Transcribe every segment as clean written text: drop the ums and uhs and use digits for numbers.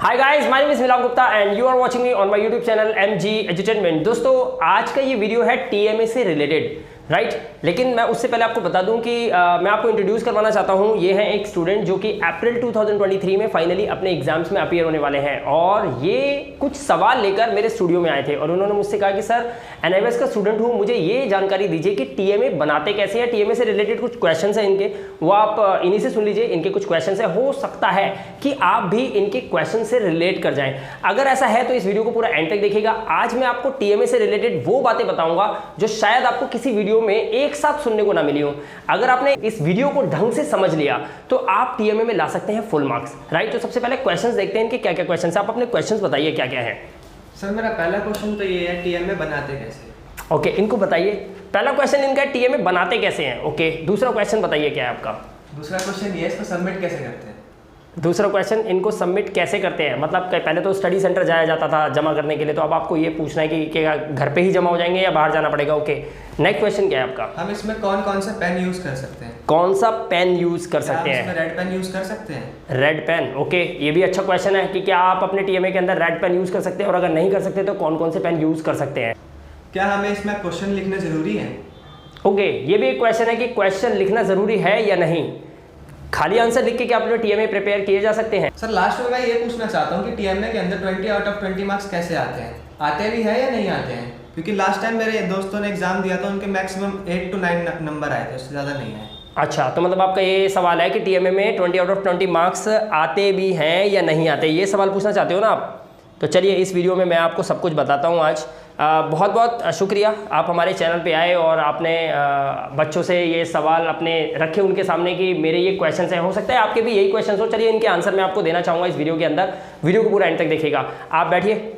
Hi guys, my name is Milap Gupta and you are watching me on my YouTube channel MG edutainment. दोस्तों, आज का ये video है TMA से रिलेटेड, राइट। लेकिन मैं उससे पहले आपको बता दूं कि मैं आपको इंट्रोड्यूस करवाना चाहता हूं। ये है एक स्टूडेंट जो कि अप्रैल 2023 में फाइनली अपने एग्जाम्स में अपीयर होने वाले हैं और ये कुछ सवाल लेकर मेरे स्टूडियो में आए थे और उन्होंने मुझसे कहा कि सर, NIVS का स्टूडेंट हूं, मुझे ये जानकारी दीजिए कि TMA बनाते कैसे हैं। TMA से रिलेटेड कुछ क्वेश्चन है इनके, वो आप इन्हीं से सुन लीजिए। इनके कुछ क्वेश्चन है, हो सकता है कि आप भी इनके क्वेश्चन से रिलेट कर जाएं। अगर ऐसा है तो इस वीडियो को पूरा एंड तक देखिएगा। आज मैं आपको TMA से रिलेटेड वो बातें बताऊंगा जो शायद आपको किसी वीडियो में एक साथ सुनने को ना मिली हो। अगर आपने इस वीडियो को ढंग से समझ लिया तो आप TMA में ला सकते हैं फुल मार्क्स, राइट। तो सबसे पहले क्वेश्चंस देखते हैं इनके क्या क्या क्वेश्चंस हैं। आप अपने क्वेश्चंस बताइए क्या क्या है। सर, मेरा पहला क्वेश्चन तो ये है, TMA बनाते कैसे। ओके, इनको बताइए। पहला क्वेश्चन इनका है TMA बनाते कैसे हैं। ओके, दूसरा क्वेश्चन बताइए क्या है आपका। दूसरा क्वेश्चन ये है, इसको सबमिट कैसे करते हैं। दूसरा क्वेश्चन, इनको सबमिट कैसे करते हैं, मतलब पहले तो स्टडी सेंटर जाया जाता था जमा करने के लिए, तो अब आपको ये पूछना है कि घर पे ही जमा हो जाएंगे या बाहर जाना पड़ेगा। ओके, नेक्स्ट क्वेश्चन क्या है आपका। हम इसमें कौन कौन सा पेन यूज कर सकते हैं। कौन सा पेन यूज कर सकते हैं। रेड पेन यूज कर सकते हैं। रेड पेन, ओके, ये भी अच्छा क्वेश्चन है कि क्या आप अपने TMA के अंदर रेड पेन यूज कर सकते हैं और अगर नहीं कर सकते तो कौन कौन से पेन यूज कर सकते हैं। क्या हमें इसमें क्वेश्चन लिखना जरूरी है। ओके, ये भी एक क्वेश्चन है कि क्वेश्चन लिखना जरूरी है या नहीं। खाली आंसर लिख के क्या अपने TMA प्रिपेयर किए जा सकते हैं। सर, लास्ट में मैं ये पूछना चाहता हूँ कि TMA के अंदर 20 आउट ऑफ 20 मार्क्स कैसे आते हैं, आते भी है या नहीं आते हैं। क्योंकि लास्ट टाइम मेरे दोस्तों ने एग्जाम दिया था, उनके मैक्सिमम 8 to 9 नंबर आए थे, उससे ज़्यादा नहीं आए। अच्छा, तो मतलब आपका ये सवाल है कि TMA में 20 आउट ऑफ 20 मार्क्स आते भी हैं या नहीं आते, ये सवाल पूछना चाहते हो ना आप। तो चलिए, इस वीडियो में मैं आपको सब कुछ बताता हूँ आज। बहुत बहुत शुक्रिया, आप हमारे चैनल पे आए और आपने बच्चों से ये सवाल अपने रखे उनके सामने कि मेरे ये क्वेश्चंस हैं। हो सकता है आपके भी यही क्वेश्चंस हो। चलिए, इनके आंसर मैं आपको देना चाहूँगा इस वीडियो के अंदर। वीडियो को पूरा एंड तक देखिएगा। आप बैठिए,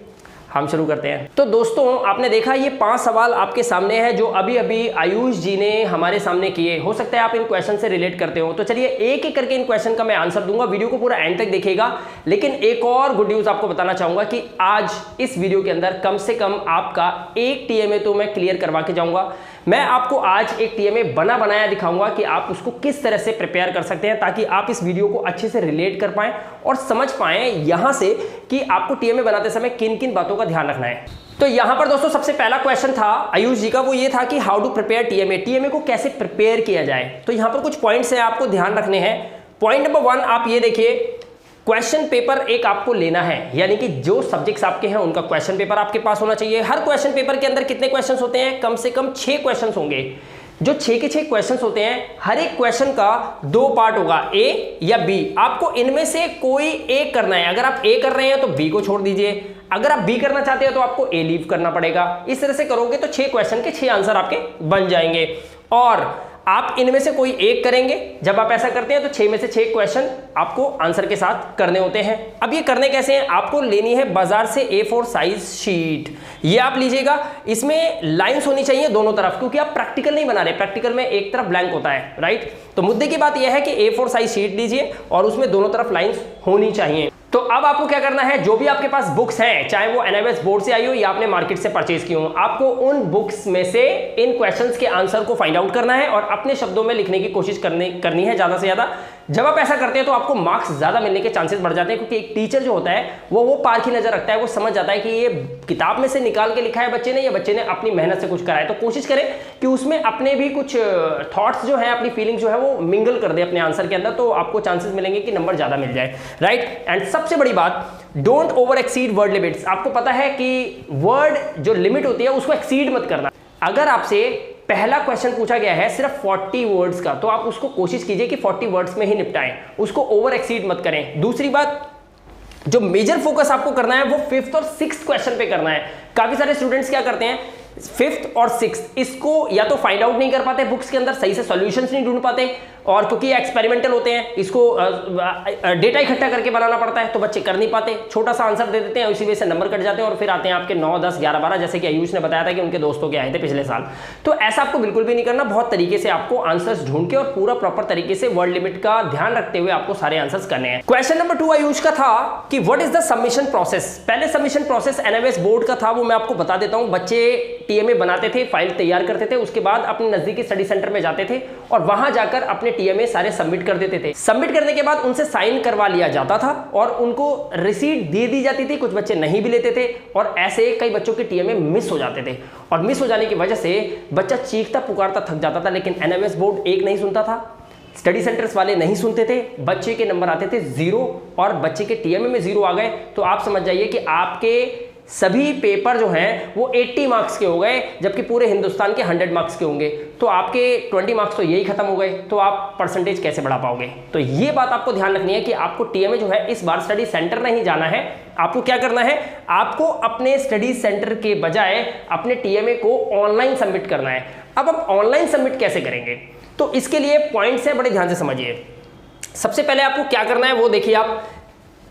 हम शुरू करते हैं। तो दोस्तों, आपने देखा ये 5 सवाल आपके सामने हैं जो अभी अभी आयुष जी ने हमारे सामने किए। हो सकता है आप इन क्वेश्चन से रिलेट करते हो। तो चलिए, एक एक करके इन क्वेश्चन का मैं आंसर दूंगा। वीडियो को पूरा एंड तक देखिएगा। लेकिन एक और गुड न्यूज आपको बताना चाहूंगा कि आज इस वीडियो के अंदर कम से कम आपका एक TMA तो मैं क्लियर करवा के जाऊंगा। मैं आपको आज एक TMA बना बनाया दिखाऊंगा कि आप उसको किस तरह से प्रिपेयर कर सकते हैं, ताकि आप इस वीडियो को अच्छे से रिलेट कर पाएं और समझ पाएं यहां से कि आपको TMA बनाते समय किन किन बातों का ध्यान रखना है। तो यहां पर दोस्तों सबसे पहला क्वेश्चन था आयुष जी का, वो ये था कि हाउ टू प्रिपेयर TMA को कैसे प्रिपेयर किया जाए। तो यहां पर कुछ पॉइंट्स हैं आपको ध्यान रखने हैं। पॉइंट नंबर 1 आप ये देखिए, क्वेश्चन पेपर एक आपको लेना है, यानी कि जो सब्जेक्ट्स आपके हैं उनका क्वेश्चन पेपर आपके पास होना चाहिए। हर क्वेश्चन पेपर के अंदर कितने क्वेश्चंस होते हैं, कम से कम 6 क्वेश्चंस होंगे। जो 6 के 6 क्वेश्चंस होते हैं, हर एक क्वेश्चन का 2 पार्ट होगा, A या B। आपको इनमें से कोई एक करना है। अगर आप A कर रहे हैं तो B को छोड़ दीजिए, अगर आप B करना चाहते हैं तो आपको A लीव करना पड़ेगा। इस तरह से करोगे तो 6 क्वेश्चन के 6 आंसर आपके बन जाएंगे और आप इनमें से कोई एक करेंगे। जब आप ऐसा करते हैं तो 6 में से 6 क्वेश्चन आपको आंसर के साथ करने होते हैं। अब ये करने कैसे हैं, आपको लेनी है बाजार से A4 साइज शीट। ये आप लीजिएगा, इसमें लाइंस होनी चाहिए दोनों तरफ, क्योंकि आप प्रैक्टिकल नहीं बना रहे। प्रैक्टिकल में एक तरफ ब्लैंक होता है, राइट। तो मुद्दे की बात यह है कि A4 साइज शीट लीजिए और उसमें दोनों तरफ लाइंस होनी चाहिए। तो अब आपको क्या करना है, जो भी आपके पास बुक्स हैं, चाहे वो NIVS बोर्ड से आई हो या आपने मार्केट से परचेज की हो, आपको उन बुक्स में से इन क्वेश्चंस के आंसर को फाइंड आउट करना है और अपने शब्दों में लिखने की कोशिश करनी है ज्यादा से ज्यादा। जब आप ऐसा करते हैं तो आपको मार्क्स ज्यादा मिलने के चांसेस बढ़ जाते हैं, क्योंकि एक टीचर जो होता है वो पार की नजर रखता है। वो समझ जाता है कि ये किताब में से निकाल के लिखा है बच्चे ने या बच्चे ने अपनी मेहनत से कुछ करा है। तो कोशिश करें कि उसमें अपने भी कुछ थॉट्स जो है, अपनी फीलिंग जो है वो मिंगल कर दे अपने आंसर के अंदर, तो आपको चांसेस मिलेंगे कि नंबर ज्यादा मिल जाए, राइट। एंड सबसे बड़ी बात, don't over exceed word limits. आपको पता है कि वर्ड जो लिमिट होती है उसको एक्सीड मत करना। अगर आपसे पहला क्वेश्चन पूछा गया है सिर्फ 40 वर्ड्स का, तो आप उसको कोशिश कीजिए कि 40 वर्ड्स में ही निपटाएं, उसको ओवर एक्सीड मत करें। दूसरी बात, जो मेजर फोकस आपको करना है वो 5th और 6th क्वेश्चन पे करना है। काफी सारे स्टूडेंट्स क्या करते हैं, 5th और 6th इसको या तो फाइंड आउट नहीं कर पाते, बुक्स के अंदर सही से सॉल्यूशंस नहीं ढूंढ पाते, और क्योंकि ये एक्सपेरिमेंटल होते हैं, इसको डेटा इकट्ठा करके बनाना पड़ता है, तो बच्चे कर नहीं पाते, छोटा सा आंसर दे देते हैं, उसी वजह से नंबर कट जाते हैं और फिर आते हैं आपके 9, 10, 11, 12, जैसे कि आयुष ने बताया था कि उनके दोस्तों के आए थे पिछले साल। तो ऐसा आपको बिल्कुल भी नहीं करना। बहुत तरीके से आपको आंसर्स ढूंढ के और पूरा प्रॉपर तरीके से वर्ड लिमिट का ध्यान रखते हुए आपको सारे आंसर्स करने हैं। क्वेश्चन नंबर 2 आयुष का था कि what is the submission process. पहले सबमिशन प्रोसेस NIVS बोर्ड का था, वो मैं आपको बता देता हूं। बच्चे TMA बनाते थे, फाइल तैयार करते थे, उसके बाद अपने नजदीकी स्टडी सेंटर में जाते थे और वहां जाकर अपने टीएमए सारे सबमिट कर देते थे। सबमिट करने के बाद उनसे साइन करवा लिया जाता था और उनको रिसीट दे दी जाती थी। कुछ बच्चे नहीं भी लेते थे और ऐसे कई बच्चों के टीएमए मिस हो जाते थे और मिस हो जाने की वजह से बच्चा चीखता पुकारता थक जाता था, लेकिन एनएमएस बोर्ड एक नहीं सुनता था, स्टडी सेंटर्स वाले नहीं सुनते थे, बच्चे के नंबर आते थे 0 और बच्चे के टीएमए में 0 आ गए तो आप समझ जाइए कि आपके सभी पेपर जो हैं वो 80 मार्क्स के हो गए, जबकि पूरे हिंदुस्तान के 100 मार्क्स के होंगे। तो आपके 20 मार्क्स तो यही खत्म हो गए, तो आप परसेंटेज कैसे बढ़ा पाओगे। तो ये बात आपको ध्यान रखनी है कि आपको टीएमए जो है इस बार स्टडी सेंटर नहीं जाना है। आपको क्या करना है, आपको अपने स्टडी सेंटर के बजाय अपने टीएमए को ऑनलाइन सबमिट करना है। अब आप ऑनलाइन सबमिट कैसे करेंगे, तो इसके लिए पॉइंट्स है, बड़े ध्यान से समझिए। सबसे पहले आपको क्या करना है वो देखिए, आप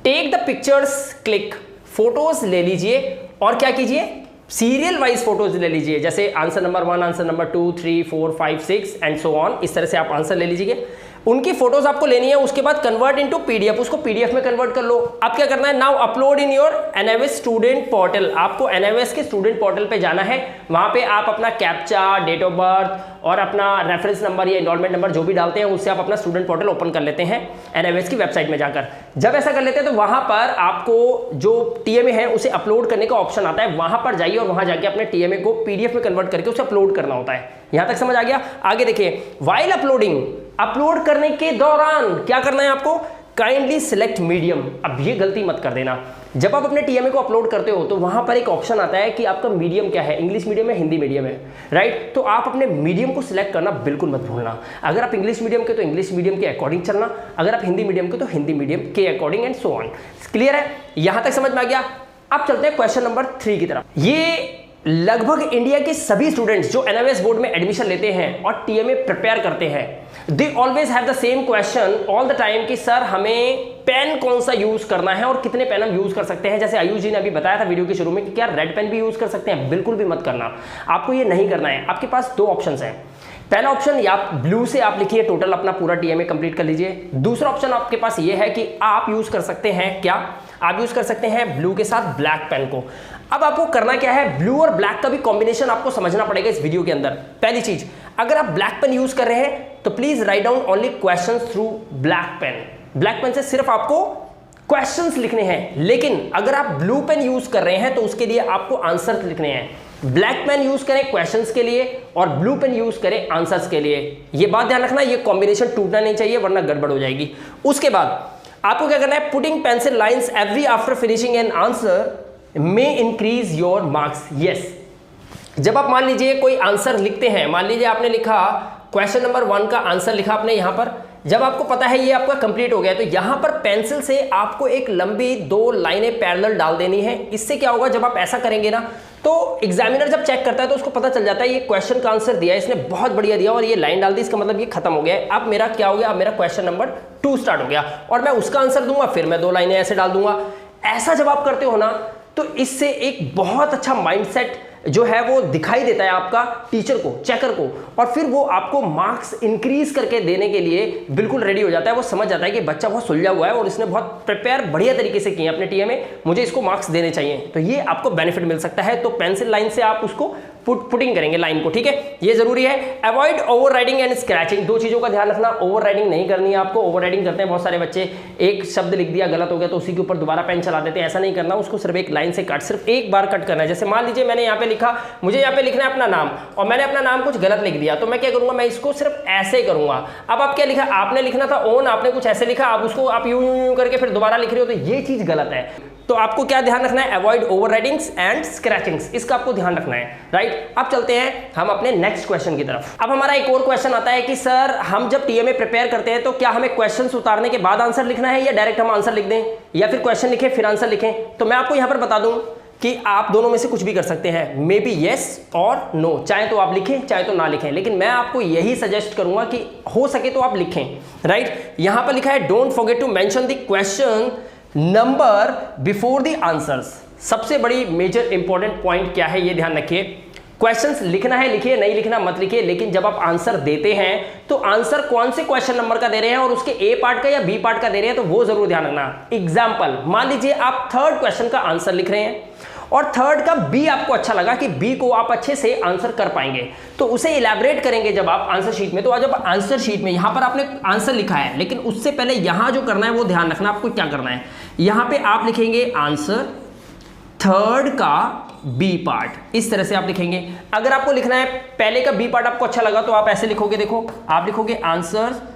take the pictures click, photos ले लीजिए और क्या कीजिए, सीरियल वाइज फोटोज ले लीजिए। जैसे answer number 1, answer number 2, 3, 4, 5, 6 and so on, इस तरह से आप आंसर ले लीजिए। उनकी फोटोज आपको लेनी है, उसके बाद कन्वर्ट इनटू पीडीएफ, उसको पीडीएफ में कन्वर्ट कर लो। अब क्या करना है, now upload in your NMS student portal. आपको एनएमएस के स्टूडेंट पोर्टल पे जाना है, वहां पे आप अपना कैप्चा, डेट ऑफ बर्थ और अपना रेफरेंस नंबर या एनरोलमेंट नंबर जो भी डालते हैं उससे आप अपना स्टूडेंट पोर्टल ओपन कर लेते हैं एनएमएस की वेबसाइट में जाकर। जब ऐसा कर लेते हैं तो वहां पर आपको जो टीएमए है उसे अपलोड करने का ऑप्शन आता है, वहां पर जाइए और वहां जाके अपने टीएमए को पीडीएफ में कन्वर्ट करके उसे अपलोड करना होता है। यहां तक समझ आ गया। आगे देखिए, वाइल अपलोडिंग, अपलोड करने के दौरान क्या करना है आपको, काइंडली सिलेक्ट मीडियम। अब ये गलती मत कर देना, जब आप अपने टीएमए को अपलोड करते हो तो वहां पर एक ऑप्शन आता है कि आपका मीडियम क्या है, इंग्लिश मीडियम है, हिंदी मीडियम है, राइट। तो आप अपने मीडियम को सिलेक्ट करना बिल्कुल मत भूलना। अगर आप इंग्लिश मीडियम के तो इंग्लिश मीडियम के अकॉर्डिंग चलना, अगर आप हिंदी मीडियम के तो हिंदी मीडियम के according and so on. Clear है, यहां तक समझ में आ गया। अब चलते हैं क्वेश्चन नंबर 3 की तरफ। ये लगभग इंडिया के सभी स्टूडेंट्स जो एनएमएस बोर्ड में एडमिशन लेते हैं और टीएमए प्रिपेयर करते हैं, they always have the same question all the time कि सर हमें पेन कौन सा यूज करना है और कितने पेन हम यूज कर सकते हैं। जैसे आयुष जी ने अभी बताया था वीडियो के शुरू में कि क्या रेड पेन भी यूज कर सकते हैं, बिल्कुल भी मत करना, आपको ये नहीं करना है। आपके पास 2 ऑप्शन हैं। पहला ऑप्शन या ब्लू से आप लिखिए, टोटल अपना पूरा टीएमए कंप्लीट कर लीजिए। दूसरा ऑप्शन आपके पास ये है कि आप यूज कर सकते हैं, क्या आप यूज कर सकते हैं ब्लू के साथ ब्लैक पेन को। अब आपको करना क्या है, ब्लू और ब्लैक का भी कॉम्बिनेशन आपको समझना पड़ेगा इस वीडियो के अंदर। पहली चीज, अगर आप ब्लैक पेन यूज कर रहे हैं तो please write down only questions through black pen. Black pen से सिर्फ आपको क्वेश्चंस लिखने हैं, लेकिन अगर आप ब्लू पेन यूज कर रहे हैं तो उसके लिए आपको आंसर्स लिखने हैं। ब्लैक पेन यूज करें क्वेश्चंस के लिए और ब्लू पेन यूज करें आंसर्स के लिए। ये बात ध्यान रखना, ये कॉम्बिनेशन टूटना नहीं चाहिए वरना गड़बड़ हो जाएगी। उसके बाद आपको क्या करना है, putting pencil lines every after finishing an answer may increase your marks. Yes, जब आप मान लीजिए कोई आंसर लिखते हैं, मान लीजिए आपने लिखा क्वेश्चन नंबर 1 का आंसर लिखा आपने यहां पर, जब आपको पता है ये आपका कंप्लीट हो गया तो यहां पर पेंसिल से आपको एक लंबी 2 लाइनें पैरेलल डाल देनी है। इससे क्या होगा, जब आप ऐसा करेंगे ना तो एग्जामिनर जब चेक करता है तो उसको पता चल जाता है ये क्वेश्चन का आंसर दिया है इसने, बहुत बढ़िया दिया और ये लाइन डाल दी, इसका मतलब ये खत्म हो गया है। अब मेरा क्या हो गया, अब मेरा क्वेश्चन नंबर 2 स्टार्ट हो गया और मैं उसका आंसर दूंगा, फिर मैं 2 लाइनें ऐसे डाल दूंगा। ऐसा जब आप करते हो ना तो इससे एक बहुत अच्छा माइंडसेट जो है वो दिखाई देता है आपका टीचर को, चेकर को, और फिर वो आपको मार्क्स इंक्रीज करके देने के लिए बिल्कुल रेडी हो जाता है। वो समझ जाता है कि बच्चा बहुत सुलझा हुआ है और इसने बहुत प्रिपेयर बढ़िया तरीके से किए अपने टीएमए में, मुझे इसको मार्क्स देने चाहिए। तो ये आपको बेनिफिट मिल सकता है। तो पेंसिल लाइन से आप उसको पुटिंग करेंगे लाइन को, ठीक है, ये जरूरी है। Avoid over riding and scratching, 2 चीजों का ध्यान रखना। ओवर राइडिंग नहीं करनी है आपको। ओवर राइडिंग करते हैं बहुत सारे बच्चे, एक शब्द लिख दिया गलत हो गया तो उसी के ऊपर दोबारा पेन चला देते हैं, ऐसा नहीं करना। उसको सिर्फ एक लाइन से काट, सिर्फ एक बार कट करना है। जैसे मान लीजिए मैंने यहाँ पे लिखा, मुझे यहाँ पे लिखना है अपना नाम और मैंने अपना नाम कुछ गलत लिख दिया, तो मैं क्या करूंगा, मैं इसको सिर्फ ऐसे करूंगा। अब आप क्या लिखा, आपने लिखना था ओन, आपने कुछ ऐसे लिखा, आप उसको आप यूं करके फिर दोबारा लिख रहे हो, तो ये चीज गलत है। तो आपको क्या ध्यान रखना है, अवॉइड ओवर राइडिंग्स एंड स्क्रैचिंग्स, इसका आपको ध्यान रखना है, राइट। अब चलते हैं हम अपने नेक्स्ट क्वेश्चन की तरफ। अब हमारा एक और क्वेश्चन आता है कि सर हम जब टीएमए प्रिपेयर करते हैं तो क्या हमें क्वेश्चंस उतारने के बाद आंसर लिखना है या डायरेक्ट हम आंसर लिख दें या फिर क्वेश्चन लिखें फिर आंसर लिखें। तो मैं आपको यहां पर बता दूं कि आप दोनों में से कुछ भी कर सकते हैं, मे बी येस और नो, चाहे तो आप लिखें चाहे तो ना लिखें, लेकिन मैं आपको यही सजेस्ट करूंगा कि हो सके तो आप लिखें, राइट। यहां पर लिखा है don't forget to mention the question number before the answers. सबसे बड़ी मेजर इंपॉर्टेंट पॉइंट क्या है ये ध्यान रखिए, क्वेश्चंस लिखना है लिखिए, नहीं लिखना मत लिखिए, लेकिन जब आप आंसर देते हैं तो आंसर कौन से क्वेश्चन नंबर का दे रहे हैं और उसके ए पार्ट का या बी पार्ट का दे रहे हैं, तो वो जरूर ध्यान रखना। एग्जाम्पल, मान लीजिए आप 3rd क्वेश्चन का आंसर लिख रहे हैं और थर्ड का बी आपको अच्छा लगा कि बी को आप अच्छे से आंसर कर पाएंगे, तो उसे इलैबोरेट करेंगे जब आप आंसर शीट में। तो आज जब आंसर शीट में यहां पर आपने आंसर लिखा है, लेकिन उससे पहले यहां जो करना है वो ध्यान रखना, आपको क्या करना है, यहां पे आप लिखेंगे आंसर थर्ड का बी पार्ट, इस तरह से आप लिखेंगे। अगर आपको लिखना है पहले का बी पार्ट आपको अच्छा लगा तो आप ऐसे लिखोगे, देखो आप लिखोगे आंसर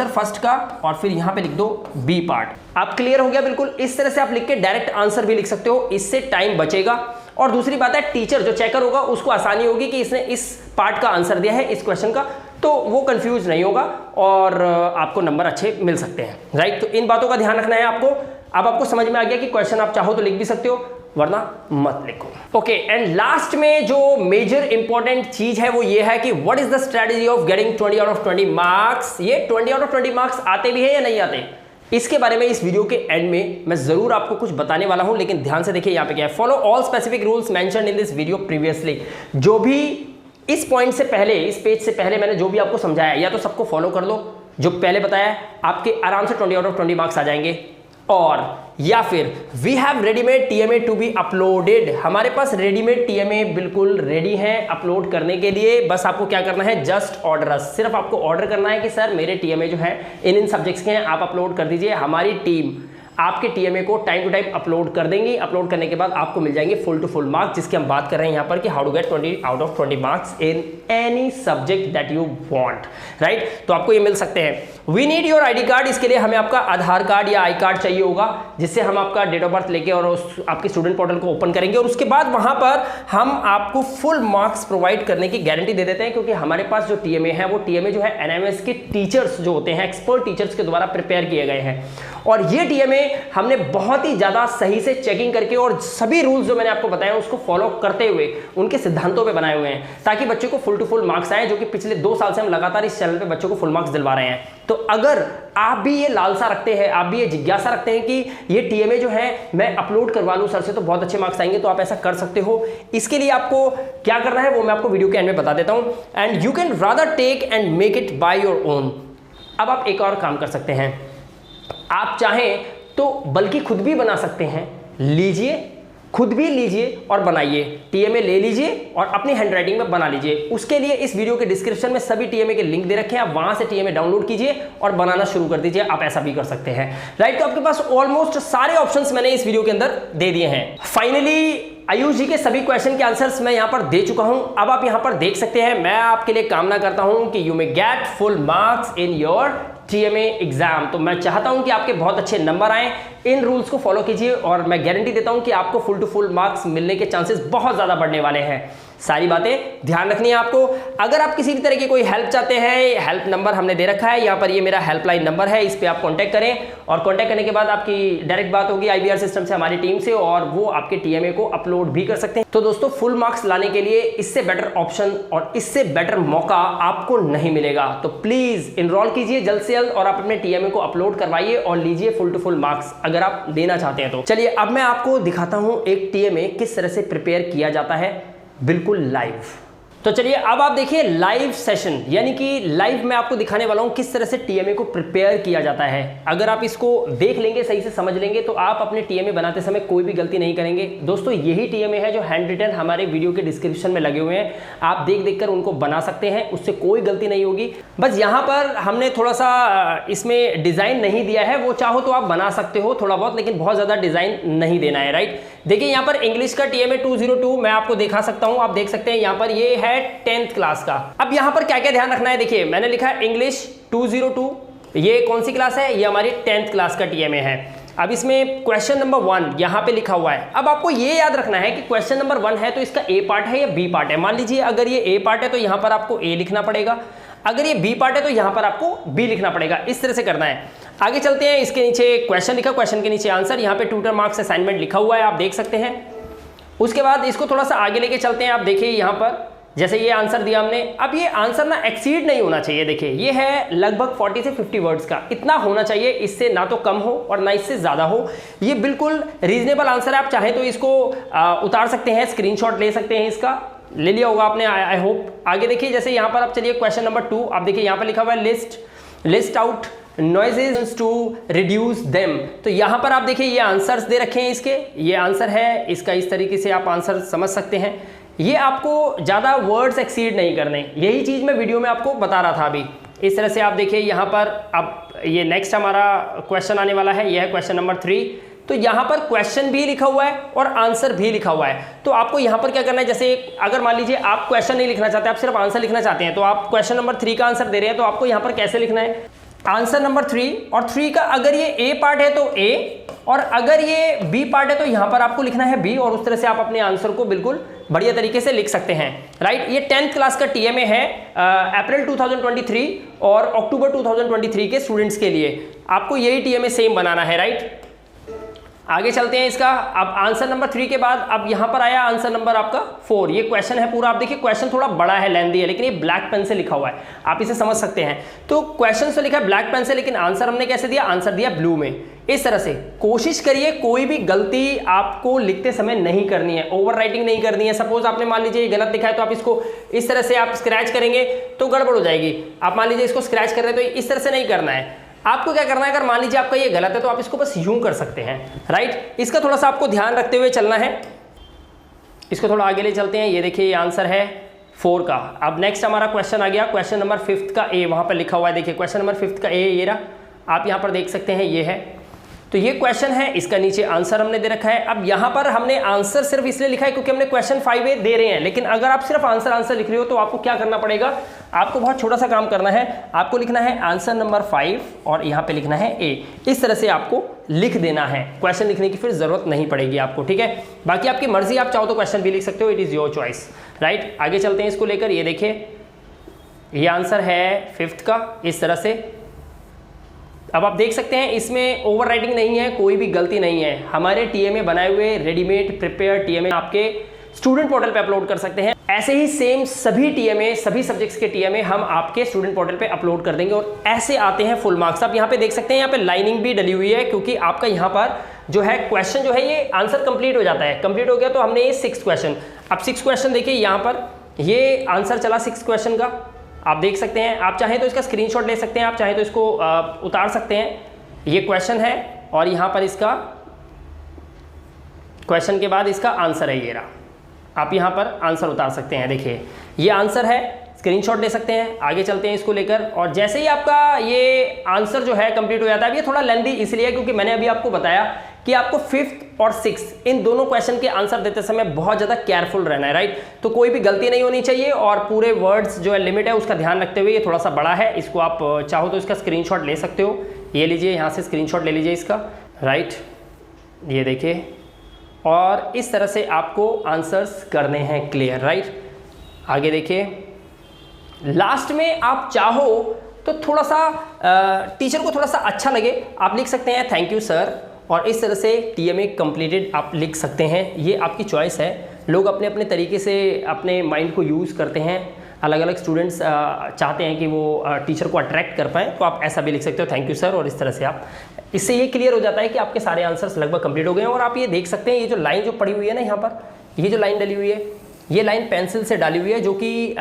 फर्स्ट का और फिर यहां पे लिख दो बी पार्ट। आप क्लियर हो गया बिल्कुल। इस तरह से आप लिख के डायरेक्ट आंसर भी लिख सकते हो, इससे टाइम बचेगा। और दूसरी बात है, टीचर जो चेकर होगा उसको आसानी होगी कि इसने इस पार्ट का आंसर दिया है इस क्वेश्चन का, तो वो कंफ्यूज नहीं होगा और आपको नंबर अच्छे मिल सकते हैं, राइट। तो इन बातों का ध्यान रखना है आपको। अब आपको समझ में आ गया कि क्वेश्चन आप चाहो तो लिख भी सकते हो, वरना मत लिखो। ओके, एंड लास्ट में जो मेजर इंपॉर्टेंट चीज है वो ये है कि what is the strategy of getting 20 out of 20 marks. ये 20 आउट ऑफ 20 मार्क्स आते भी है या नहीं आते, इसके बारे में इस वीडियो के एंड में मैं जरूर आपको कुछ बताने वाला हूं। लेकिन ध्यान से देखिए यहाँ पे क्या है, follow all specific rules mentioned in this video previously. जो भी इस पॉइंट से पहले, इस पेज से पहले मैंने जो भी आपको समझाया, या तो सबको फॉलो कर लो जो पहले बताया, आपके आराम से 20 आउट ऑफ 20 मार्क्स आ जाएंगे। और या फिर we have readymade TMA to be uploaded, हमारे पास रेडीमेड टीएमए बिल्कुल रेडी है अपलोड करने के लिए। बस आपको क्या करना है, जस्ट ऑर्डर अस, सिर्फ आपको ऑर्डर करना है कि सर मेरे टीएमए जो है इन सब्जेक्ट्स के हैं, आप अपलोड कर दीजिए। हमारी टीम आपके टीएमए को टाइम टू टाइम अपलोड कर देंगी। अपलोड करने के बाद आपको मिल जाएंगे फुल टू फुल मार्क्स, जिसके हम बात कर रहे हैं यहाँ पर कि how to get 20 out of 20 marks in any subject that you want, right. तो आपको ये मिल सकते हैं। We need your ID card, इसके लिए हमें आपका आधार कार्ड या आई कार्ड चाहिए होगा, जिससे हम आपका डेट ऑफ बर्थ लेके और आपके स्टूडेंट पोर्टल को ओपन करेंगे और उसके बाद वहां पर हम आपको फुल मार्क्स प्रोवाइड करने की गारंटी दे देते हैं। क्योंकि हमारे पास जो टीएमए है वो टीएमए जो है एनएमएस के टीचर्स जो होते हैं, एक्सपर्ट टीचर्स के द्वारा प्रिपेयर किए गए हैं। और ये टीएमए हमने बहुत ही ज्यादा सही से चेकिंग करके और सभी रूल्स जो मैंने आपको बताया उसको फॉलो करते हुए उनके सिद्धांतों पे बनाए हुए हैं, ताकि बच्चों को फुल टू फुल मार्क्स आए, जो कि पिछले 2 साल से हम लगातार इस चैनल पे बच्चों को फुल मार्क्स दिलवा रहे हैं। तो अगर आप भी ये लालसा रखते हैं, आप भी ये जिज्ञासा रखते हैं कि ये टीएमए जो है मैं अपलोड करवा लूं सर से तो बहुत अच्छे मार्क्स आएंगे, तो आप ऐसा कर सकते हो। इसके लिए आपको क्या करना है वो मैं आपको वीडियो के एंड में बता देता हूं। And you can rather take and make it by your own. अब आप एक और काम कर सकते हैं, आप चाहें तो बल्कि खुद भी बना सकते हैं। लीजिए, खुद भी लीजिए और बनाइए, टीएमए ले लीजिए और अपनी हैंडराइटिंग में बना लीजिए। उसके लिए इस वीडियो के डिस्क्रिप्शन में सभी टीएमए के लिंक दे रखे हैं, आप वहां से टीएमए डाउनलोड कीजिए और बनाना शुरू कर दीजिए। आप ऐसा भी कर सकते हैं, राइट। तो आपके पास ऑलमोस्ट सारे ऑप्शंस मैंने इस वीडियो के अंदर दे दिए हैं। फाइनली आयुष जी के सभी क्वेश्चन के आंसर्स मैं यहां पर दे चुका हूं। अब आप यहां पर देख सकते हैं। मैं आपके लिए कामना करता हूं कि you may get full marks in your TMA exam. तो मैं चाहता हूं कि आपके बहुत अच्छे नंबर आए। इन रूल्स को फॉलो कीजिए और मैं गारंटी देता हूं कि आपको फुल टू फुल मार्क्स मिलने के चांसेस बहुत ज्यादा बढ़ने वाले हैं। सारी बातें ध्यान रखनी है आपको। अगर आप किसी भी तरह की कोई हेल्प चाहते हैं, हेल्प नंबर हमने दे रखा है यहाँ पर, ये मेरा हेल्पलाइन नंबर है, इस पे आप कांटेक्ट करें और कांटेक्ट करने के बाद आपकी डायरेक्ट बात होगी आईवीआर सिस्टम से, हमारी टीम से, और वो आपके टीएमए को अपलोड भी कर सकते हैं। तो दोस्तों, फुल मार्क्स लाने के लिए इससे बेटर ऑप्शन और इससे बेटर मौका आपको नहीं मिलेगा। तो प्लीज इनरोल कीजिए जल्द से जल्द और आप अपने टीएमए को अपलोड करवाइए और लीजिए फुल टू फुल मार्क्स अगर आप देना चाहते हैं तो। चलिए अब मैं आपको दिखाता हूं एक टीएमए किस तरह से प्रिपेयर किया जाता है, बिल्कुल लाइव। तो चलिए अब आप देखिए लाइव सेशन, यानी कि लाइव में आपको दिखाने वाला हूं किस तरह से टीएमए को प्रिपेयर किया जाता है। अगर आप इसको देख लेंगे, सही से समझ लेंगे, तो आप अपने टीएमए बनाते समय कोई भी गलती नहीं करेंगे। दोस्तों, यही टीएमए है जो हैंड रिटन हमारे वीडियो के डिस्क्रिप्शन में लगे हुए हैं, आप देख देख कर उनको बना सकते हैं, उससे कोई गलती नहीं होगी। बस यहाँ पर हमने थोड़ा सा इसमें डिजाइन नहीं दिया है, वो चाहो तो आप बना सकते हो थोड़ा बहुत, लेकिन बहुत ज्यादा डिजाइन नहीं देना है, राइट। देखिए यहाँ पर इंग्लिश का टीएमए 202 मैं आपको दिखा सकता हूँ, आप देख सकते हैं यहाँ पर ये है 10th क्लास का। अब यहाँ पर क्या क्या ध्यान रखना है, देखिए मैंने लिखा है इंग्लिश 202, ये कौन सी क्लास है, ये हमारी 10th क्लास का टीएमए है। अब इसमें क्वेश्चन नंबर 1 यहाँ पे लिखा हुआ है। अब आपको ये याद रखना है कि क्वेश्चन नंबर 1 है तो इसका ए पार्ट है या बी पार्ट है। मान लीजिए अगर ये ए पार्ट है तो यहाँ पर आपको ए लिखना पड़ेगा, अगर ये बी पार्ट है तो यहाँ पर आपको बी लिखना पड़ेगा। इस तरह से करना है। आगे चलते हैं, इसके नीचे क्वेश्चन लिखा, क्वेश्चन के नीचे आंसर, यहाँ पे ट्यूटर मार्क्स असाइनमेंट लिखा हुआ है, आप देख सकते हैं। उसके बाद इसको थोड़ा सा आगे लेके चलते हैं। आप देखिए यहाँ पर जैसे ये आंसर दिया हमने, अब ये आंसर ना एक्सीड नहीं होना चाहिए। देखिए ये है लगभग 40 से 50 वर्ड्स का, इतना होना चाहिए, इससे ना तो कम हो और ना इससे ज़्यादा हो। ये बिल्कुल रीजनेबल आंसर है। आप चाहें तो इसको उतार सकते हैं, स्क्रीनशॉट ले सकते हैं, इसका ले लिया होगा आपने, आई होप। आगे देखिए जैसे यहाँ पर आप चलिए क्वेश्चन नंबर 2, आप देखिए यहाँ पर लिखा हुआ है list out noises to reduce them। तो यहाँ पर आप देखिए ये आंसर्स दे रखे हैं इसके, ये आंसर है इसका, इस तरीके से आप आंसर समझ सकते हैं। ये आपको ज़्यादा वर्ड्स एक्सीड नहीं करने, यही चीज़ मैं वीडियो में आपको बता रहा था अभी। इस तरह से आप देखिए यहाँ पर अब ये नेक्स्ट हमारा क्वेश्चन आने वाला है, यह है क्वेश्चन नंबर 3। तो यहाँ पर क्वेश्चन भी लिखा हुआ है और आंसर भी लिखा हुआ है। तो आपको यहाँ पर क्या करना है, जैसे अगर मान लीजिए आप क्वेश्चन नहीं लिखना चाहते, आप सिर्फ आंसर लिखना चाहते हैं, तो आप क्वेश्चन नंबर 3 का आंसर दे रहे हैं, तो आपको यहाँ पर कैसे लिखना है, आंसर नंबर 3, और 3 का अगर ये ए पार्ट है तो ए, और अगर ये बी पार्ट है तो यहाँ पर आपको लिखना है बी, और उस तरह से आप अपने आंसर को बिल्कुल बढ़िया तरीके से लिख सकते हैं, राइट। ये 10th क्लास का टीएमए है अप्रैल 2023 और अक्टूबर 2023 के स्टूडेंट्स के लिए। आपको यही टीएमए सेम बनाना है, राइट। आगे चलते हैं इसका। अब आंसर नंबर 3 के बाद अब यहाँ पर आया आंसर नंबर आपका 4। ये क्वेश्चन है पूरा, आप देखिए क्वेश्चन थोड़ा बड़ा है, लेंथी है, लेकिन ये ब्लैक पेन से लिखा हुआ है, आप इसे समझ सकते हैं। तो क्वेश्चन तो लिखा है ब्लैक पेन से, लेकिन आंसर हमने कैसे दिया, आंसर दिया ब्लू में। इस तरह से कोशिश करिए कोई भी गलती आपको लिखते समय नहीं करनी है, ओवर राइटिंग नहीं करनी है। सपोज आपने मान लीजिए ये गलत लिखा है तो आप इसको इस तरह से आप स्क्रैच करेंगे तो गड़बड़ हो जाएगी। आप मान लीजिए इसको स्क्रैच कर रहे हैं तो इस तरह से नहीं करना है। आपको क्या करना है, अगर मान लीजिए आपका ये गलत है तो आप इसको बस यूं कर सकते हैं, राइट। इसका थोड़ा सा आपको ध्यान रखते हुए चलना है। इसको थोड़ा आगे ले चलते हैं। ये देखिए ये आंसर है 4 का। अब नेक्स्ट हमारा क्वेश्चन आ गया, क्वेश्चन नंबर 5 का ए, वहां पर लिखा हुआ है, देखिए क्वेश्चन नंबर 5 का ए, ये रहा, आप यहाँ पर देख सकते हैं, ये है। तो ये क्वेश्चन है, इसका नीचे आंसर हमने दे रखा है। अब यहाँ पर हमने आंसर सिर्फ इसलिए लिखा है क्योंकि हमने क्वेश्चन 5A दे रहे हैं, लेकिन अगर आप सिर्फ आंसर लिख रहे हो तो आपको क्या करना पड़ेगा, आपको बहुत छोटा सा काम करना है। आपको लिखना है आंसर नंबर 5 और यहाँ पे लिखना है ए। इस तरह से आपको लिख देना है, क्वेश्चन लिखने की फिर जरूरत नहीं पड़ेगी आपको, ठीक है। बाकी आपकी मर्जी, आप चाहो तो क्वेश्चन भी लिख सकते हो, it is your choice, right. आगे चलते हैं इसको लेकर। ये देखिए ये आंसर है 5th का, इस तरह से। अब आप देख सकते हैं इसमें ओवर राइटिंग नहीं है, कोई भी गलती नहीं है। हमारे टीएमए बनाए हुए रेडीमेड प्रिपेयर टीएमए आपके स्टूडेंट पोर्टल पे अपलोड कर सकते हैं। ऐसे ही सेम सभी टीएमए, सभी सब्जेक्ट्स के टीएमए हम आपके स्टूडेंट पोर्टल पे अपलोड कर देंगे और ऐसे आते हैं फुल मार्क्स। आप यहाँ पे देख सकते हैं, यहाँ पे लाइनिंग भी डली हुई है, क्योंकि आपका यहाँ पर जो है क्वेश्चन जो है ये आंसर कंप्लीट हो जाता है। कंप्लीट हो गया तो हमने ये 6 क्वेश्चन, अब 6 क्वेश्चन देखिए यहाँ पर ये आंसर चला 6 क्वेश्चन का, आप देख सकते हैं। आप चाहें तो इसका स्क्रीनशॉट ले सकते हैं, आप चाहें तो इसको उतार सकते हैं। ये क्वेश्चन है और यहाँ पर इसका क्वेश्चन के बाद इसका आंसर है, ये रहा। आप यहाँ पर आंसर उतार सकते हैं, देखिए ये आंसर है, स्क्रीनशॉट ले सकते हैं। आगे चलते हैं इसको लेकर, और जैसे ही आपका ये आंसर जो है कंप्लीट हो जाता है। ये थोड़ा लेंथी इसलिए है क्योंकि मैंने अभी आपको बताया कि आपको 5th और 6th इन दोनों क्वेश्चन के आंसर देते समय बहुत ज़्यादा केयरफुल रहना है, राइट। तो कोई भी गलती नहीं होनी चाहिए और पूरे वर्ड्स जो है लिमिट है उसका ध्यान रखते हुए। ये थोड़ा सा बड़ा है, इसको आप चाहो तो इसका स्क्रीनशॉट ले सकते हो। ये लीजिए, यहाँ से स्क्रीनशॉट ले लीजिए इसका, राइट। ये देखिए, और इस तरह से आपको आंसर्स करने हैं क्लियर, राइट। आगे देखिए, लास्ट में आप चाहो तो थोड़ा सा टीचर को थोड़ा सा अच्छा लगे, आप लिख सकते हैं थैंक यू सर, और इस तरह से टीएमए कंप्लीटेड आप लिख सकते हैं। ये आपकी चॉइस है, लोग अपने अपने तरीके से अपने माइंड को यूज़ करते हैं। अलग अलग स्टूडेंट्स चाहते हैं कि वो टीचर को अट्रैक्ट कर पाएँ, तो आप ऐसा भी लिख सकते हो थैंक यू सर, और इस तरह से आप, इससे ये क्लियर हो जाता है कि आपके सारे आंसर्स लगभग कंप्लीट हो गए हैं। और आप ये देख सकते हैं, ये जो लाइन जो पड़ी हुई है ना यहाँ पर, ये जो लाइन डली हुई है, ये लाइन पेंसिल से डाली हुई है, जो कि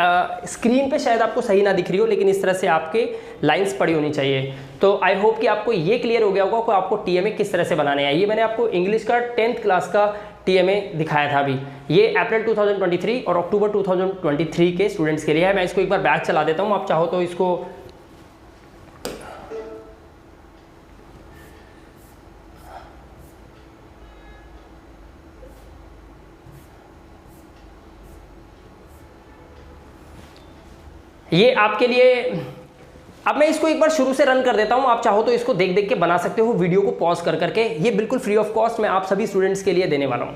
स्क्रीन पे शायद आपको सही ना दिख रही हो, लेकिन इस तरह से आपके लाइंस पड़ी होनी चाहिए। तो आई होप कि आपको ये क्लियर हो गया होगा कि आपको टीएमए किस तरह से बनाने हैं। ये मैंने आपको इंग्लिश का 10th क्लास का टीएमए दिखाया था अभी। ये अप्रैल 2023 और अक्टूबर 2023 के स्टूडेंट्स के लिए है। मैं इसको एक बार बैक चला देता हूँ, आप चाहो तो इसको ये आपके लिए। अब मैं इसको एक बार शुरू से रन कर देता हूं, आप चाहो तो इसको देख देख के बना सकते हो, वीडियो को पॉज कर करके। ये बिल्कुल फ्री ऑफ कॉस्ट मैं आप सभी स्टूडेंट्स के लिए देने वाला हूं।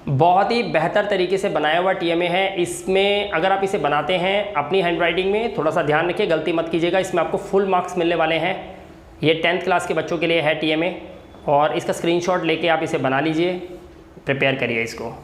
बहुत ही बेहतर तरीके से बनाया हुआ टीएमए है। इसमें अगर आप इसे बनाते हैं अपनी हैंड राइटिंग में, थोड़ा सा ध्यान रखिए, गलती मत कीजिएगा। इसमें आपको फुल मार्क्स मिलने वाले हैं। ये 10th क्लास के बच्चों के लिए है टीएमए, और इसका स्क्रीनशॉट लेके आप इसे बना लीजिए, प्रिपेयर करिए इसको।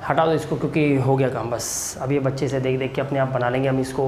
हटा दो इसको क्योंकि हो गया काम बस। अब ये बच्चे से देख देख के अपने आप बना लेंगे हम इसको।